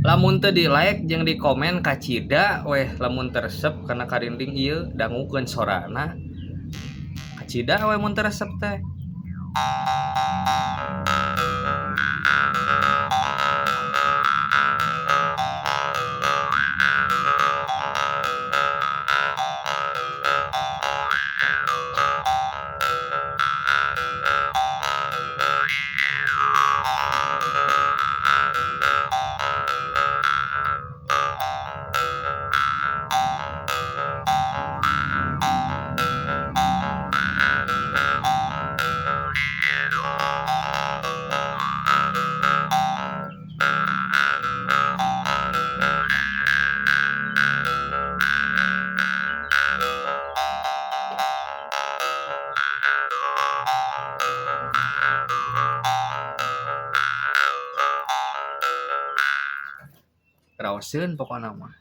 Lamun teu di like jeung di komen kacida weh lamun teresep karena karinding ieu dangukeun sorana kacida weh mun teresep teh. Raoseun pokona mah.